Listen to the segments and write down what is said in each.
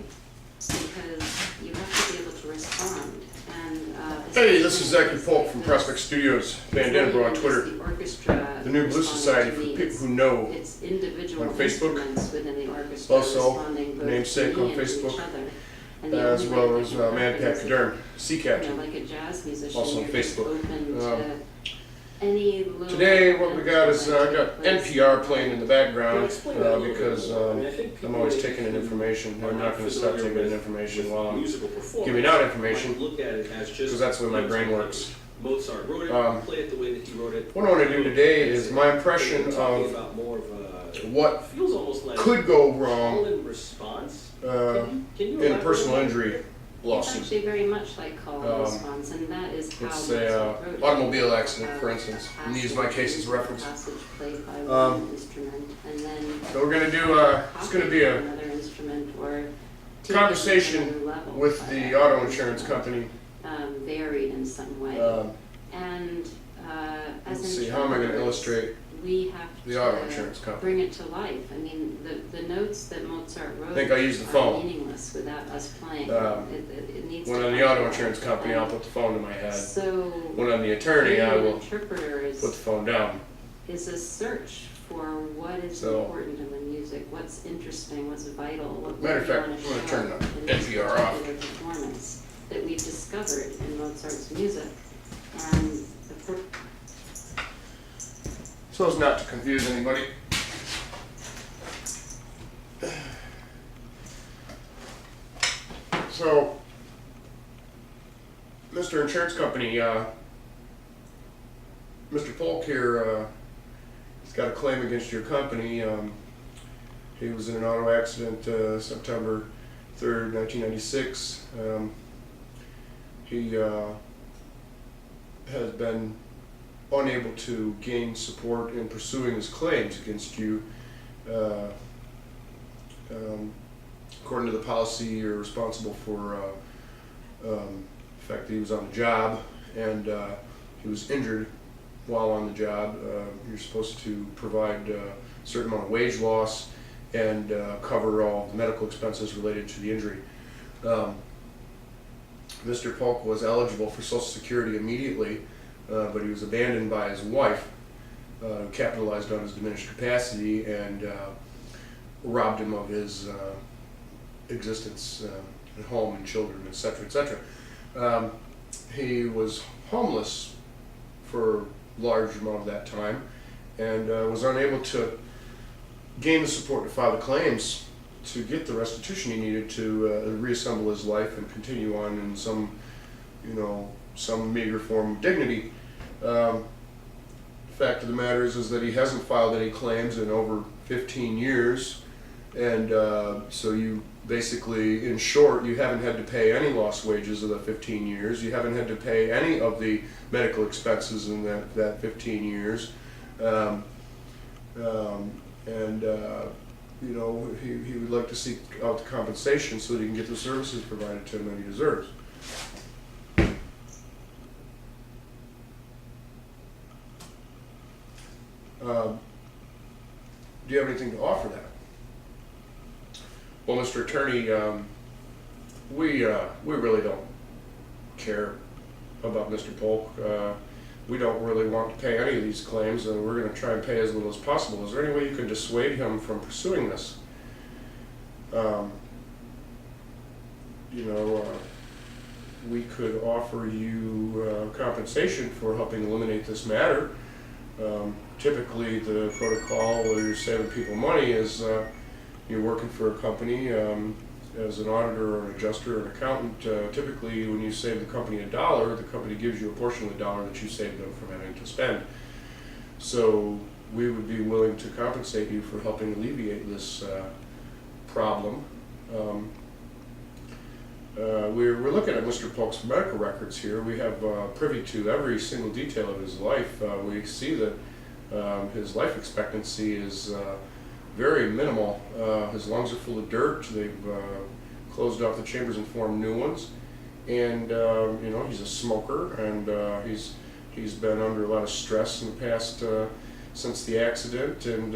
because you have to be able to respond. And Hey, this is Zachery Polk from Prospect Studios, Van Denver on Twitter. The orchestra, The New Blues Society for people who know. it's individual on Facebook. instruments within the orchestra Also, responding both namesake to on me and to Facebook, each other. And the as only well way as that can Man happen Pat is if, Cadern, sea you captain. know, like a jazz musician, Also on you're just Facebook. open to any little Today, what we got is I got instrument that NPR plays. playing in the background Explain that a little bit because more. I mean, I think I'm people always that taking in information. I'm not going to stop taking in information while I'm musical performance giving out information, might look at it as just because that's the way my brain works. Mozart wrote it, play it the way that he wrote it. What I want to do today is my impression We're talking of about more of a, what feels almost like could go call wrong and response. in Can you a elaborate personal on that? injury It's lawsuit. actually very much like call and response, and that is how It's Mozart a wrote it. automobile accident, for instance. I'm going to use my case as a reference. Passage played by Um, one instrument, and then So we're going to do, it's going to be a another instrument or conversation with the auto insurance company. Varied in some way. And as Let's see, how am I going to interpreters, illustrate we have the auto to insurance company? bring it to life. I mean, the notes that Mozart wrote I think I'll use the are phone. meaningless without us playing. It needs When to on the come auto to insurance life. company, I'll put the phone to my head. So When I'm the attorney, I being an will interpreter put the phone down. is a search for what is So- important in the music, what's interesting, what's vital, what Matter of we fact, want to I'm gonna show turn the in this NPR off. particular performance that we've discovered in Mozart's music. And the So as not to confuse anybody. So, Mr. Insurance Company, Mr. Polk here, he's got a claim against your company. He was in an auto accident September 3rd, 1996. He has been unable to gain support in pursuing his claims against you. According to the policy, you're responsible for the fact that he was on the job and he was injured while on the job. You're supposed to provide a certain amount of wage loss and cover all the medical expenses related to the injury. Mr. Polk was eligible for Social Security immediately, but he was abandoned by his wife, who capitalized on his diminished capacity and robbed him of his existence at home and children, etc., etc. He was homeless for a large amount of that time and was unable to gain the support to file the claims to get the restitution he needed to reassemble his life and continue on in some, some meager form of dignity. The fact of the matter is that he hasn't filed any claims in over 15 years, and so you basically, in short, you haven't had to pay any lost wages of the 15 years. You haven't had to pay any of the medical expenses in that 15 years. He would like to seek out the compensation so that he can get the services provided to him that he deserves. Do you have anything to offer that? Well, Mr. Attorney, we really don't care about Mr. Polk. We don't really want to pay any of these claims, and we're going to try and pay as little as possible. Is there any way you can dissuade him from pursuing this? We could offer you compensation for helping eliminate this matter. Typically, the protocol where you're saving people money is you're working for a company as an auditor or an adjuster or an accountant. Typically, when you save the company $1, the company gives you a portion of the dollar that you saved them from having to spend. So we would be willing to compensate you for helping alleviate this problem. We're looking at Mr. Polk's medical records here. We have privy to every single detail of his life. We see that his life expectancy is very minimal. His lungs are full of dirt. They've closed off the chambers and formed new ones. And he's a smoker, and he's been under a lot of stress in the past since the accident. And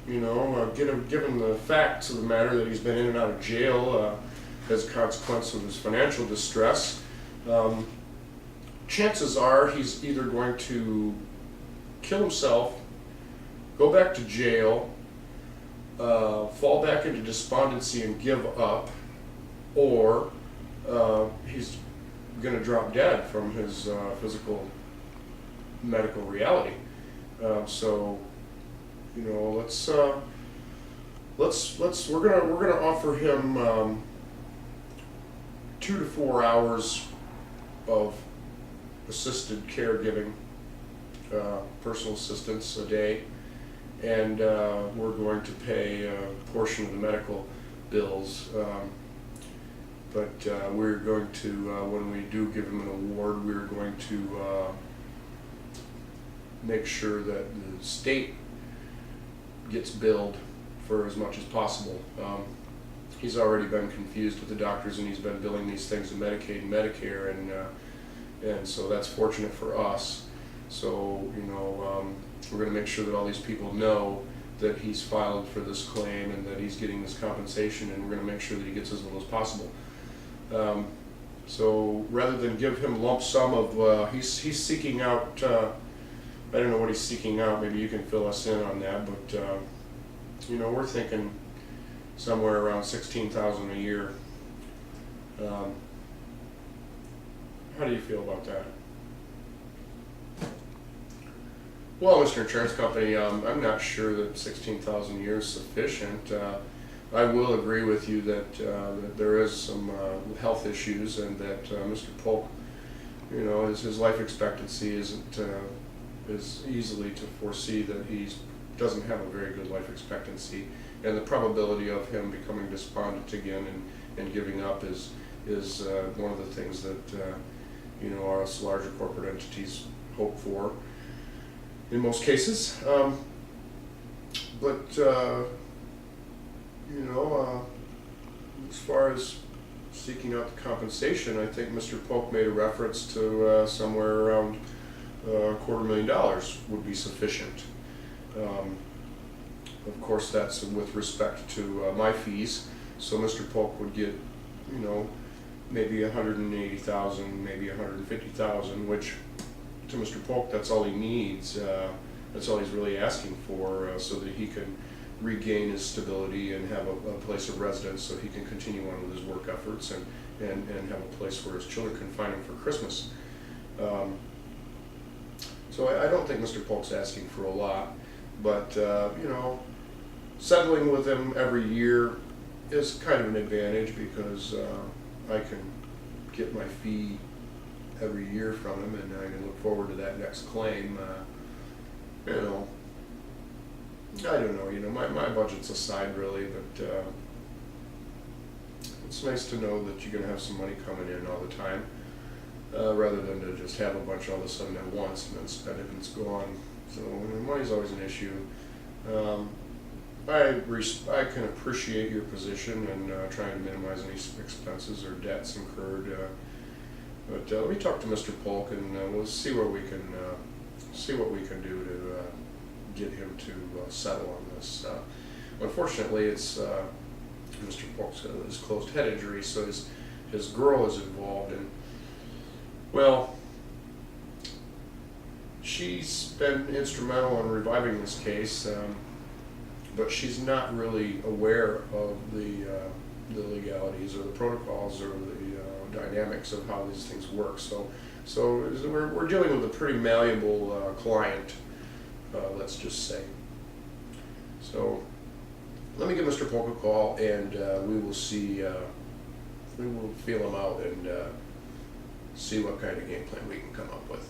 Given the facts of the matter that he's been in and out of jail as a consequence of his financial distress, chances are he's either going to kill himself, go back to jail, fall back into despondency and give up, or he's going to drop dead from his physical medical reality. So, we're gonna offer him 2 to 4 hours of assisted caregiving, personal assistance a day, and we're going to pay a portion of the medical bills. But we're going to, when we do give him an award, we're going to make sure that the state gets billed for as much as possible. He's already been confused with the doctors, and he's been billing these things to Medicaid and Medicare, and so that's fortunate for us. So we're going to make sure that all these people know that he's filed for this claim and that he's getting this compensation, and we're going to make sure that he gets as little as possible. So rather than give him lump sum of, he's seeking out, I don't know what he's seeking out, maybe you can fill us in on that, but we're thinking somewhere around $16,000 a year. How do you feel about that? Well, Mr. Insurance Company, I'm not sure that $16,000 a year is sufficient. I will agree with you that there is some health issues, and that Mr. Polk, his life expectancy isn't is easily to foresee that he doesn't have a very good life expectancy, and the probability of him becoming despondent again and giving up is one of the things that us larger corporate entities hope for in most cases. As far as seeking out the compensation, I think Mr. Polk made a reference to somewhere around $250,000 would be sufficient. Of course, that's with respect to my fees. So Mr. Polk would get, maybe $180,000, maybe $150,000, which to Mr. Polk, that's all he needs. That's all he's really asking for, so that he can regain his stability and have a place of residence, so he can continue on with his work efforts and have a place where his children can find him for Christmas. So I don't think Mr. Polk's asking for a lot, but settling with him every year is kind of an advantage, because I can get my fee every year from him, and I can look forward to that next claim. I don't know, my budget's aside really, but it's nice to know that you're going to have some money coming in all the time, rather than to just have a bunch all of a sudden at once and then spend it and it's gone. So money's always an issue. I can appreciate your position and trying to minimize any expenses or debts incurred, but let me talk to Mr. Polk, and we'll see what we can do to get him to settle on this. Unfortunately, it's Mr. Polk's got his closed head injury, so his girl is involved, and well, she's been instrumental in reviving this case, but she's not really aware of the legalities or the protocols or the dynamics of how these things work. So we're dealing with a pretty malleable client, let's just say. So let me give Mr. Polk a call, and we will see. We will feel him out and see what kind of game plan we can come up with.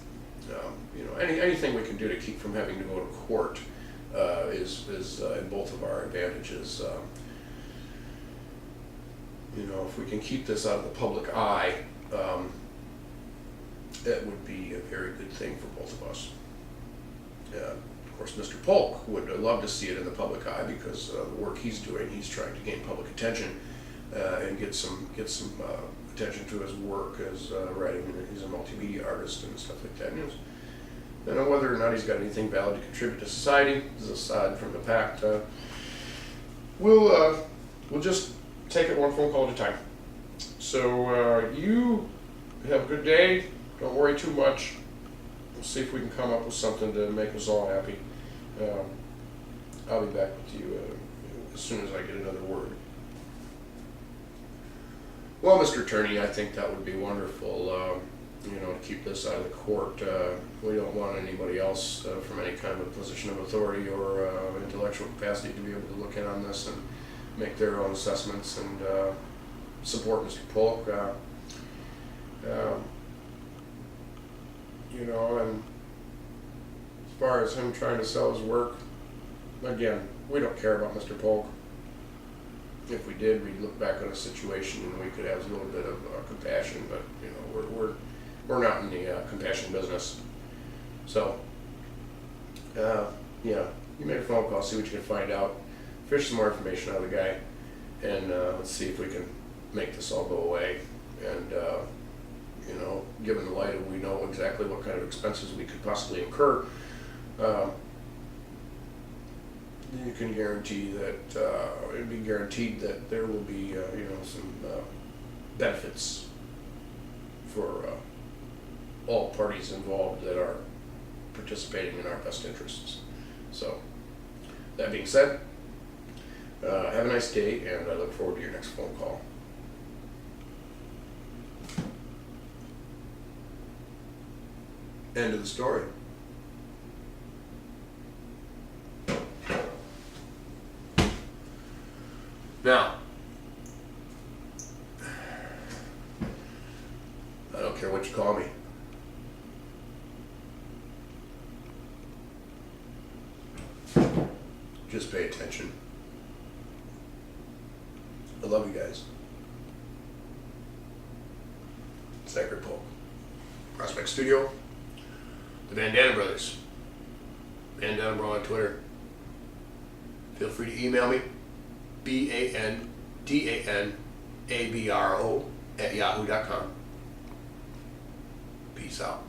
Anything we can do to keep from having to go to court is in both of our advantages. If we can keep this out of the public eye, that would be a very good thing for both of us. Of course, Mr. Polk would love to see it in the public eye, because the work he's doing, he's trying to gain public attention and get some attention to his work as writing. He's a multimedia artist and stuff like that. And and whether or not he's got anything valid to contribute to society is aside from the fact. We'll just take it one phone call at a time. So you have a good day. Don't worry too much. We'll see if we can come up with something to make us all happy. I'll be back with you as soon as I get another word. Well, Mr. Attorney, I think that would be wonderful, to keep this out of the court. We don't want anybody else from any kind of position of authority or intellectual capacity to be able to look in on this and make their own assessments and support Mr. Polk. And as far as him trying to sell his work, again, we don't care about Mr. Polk. If we did, we'd look back on a situation and we could have a little bit of compassion, but we're not in the compassion business. So, you made a phone call, see what you can find out, fish some more information out of the guy, and let's see if we can make this all go away. And given the light of we know exactly what kind of expenses we could possibly incur, you can guarantee that it'd be guaranteed that there will be some benefits for all parties involved that are participating in our best interests. So that being said, have a nice day, and I look forward to your next phone call. End of the story. Now, I don't care what you call me. Just pay attention. I love you guys. Zachery, Polk. Prospect Studio. The Bandana Brothers. Bandana Bro on Twitter. Feel free to email me. BANDANABRO @yahoo.com. Peace out.